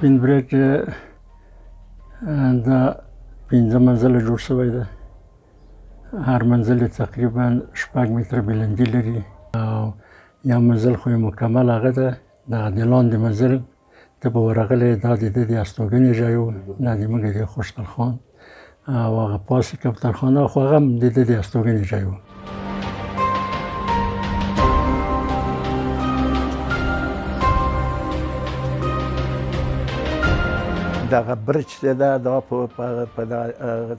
سپین برج دا 15 منزله جوړ شوی ده. هر منزل یې تقریبا 6 متره بلندي لري او یو منزل خو یې مکمل هغه ده. دغه د لاندې منزل ته به ورغلی دا د ده د استوګنې ځای و، دا د موږ د خوشحال خان او هغه پاسې کفترخانه خو هغه هم د ده د استوګنې ځای و. دغه برج چې ده دا په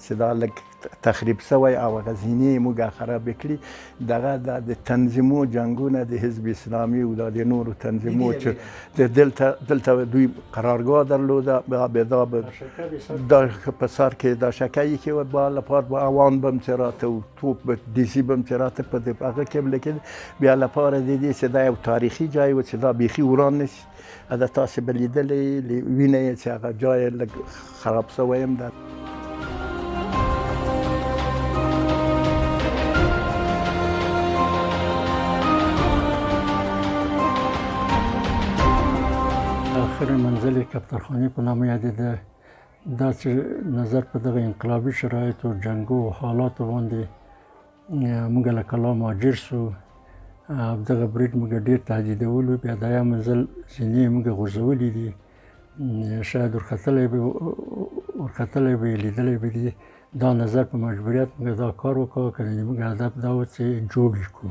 چې دا لږ تخریب شوی او هغه زینې یې موږ خرابې کړي. دغه د تنظیمو جنګونه د حزب اسلامي او د نورو تنظیمو چې دلته دوی قرارګاه درلوده، دا په سر کې دا شکایي کې و لپاره به اوان به هم چې راته و توپ به دیسي به هم چې راته په هغه کې لیکل بیا لپاره د دې چې دا یو تاریخي ځای و چې دا بیخي وران نه شي. دا تاسې به لیدلی وینئ چې هغه ځای لږ خراب شوی هم ده. آخر منزل کفترخانې په نامه یادېده. دا چې نظر په دغه انقلابي شرایطو جنګو حالاتو باندې موږ له کلا مهاجر شو او دغه برج موږ ډېر تهدیدولو. بیا دا یو منزل زینې یې موږ غورځولي دي، شاید ورختلی به یې لیدلی به دي. دا نظر په مجبوریت موږ دا کار وکړو، که نه موږ هدف دا و چې جوړ یې کړو.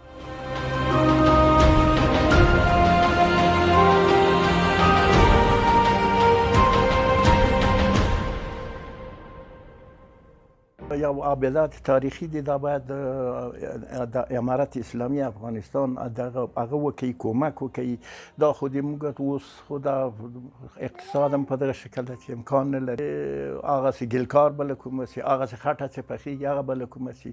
یو آبادات تاریخي دی، دا باید د امارت اسلامي افغانستان هغه وکړي، کمک وکړي. دا خو د موږ اوس خو دا اقتصاد هم په دغه شکل ده چې امکان نه لري. هغسې ګلکار به له کومه سي، هغسې خټه چې پخېږي هغه به له کومه سي.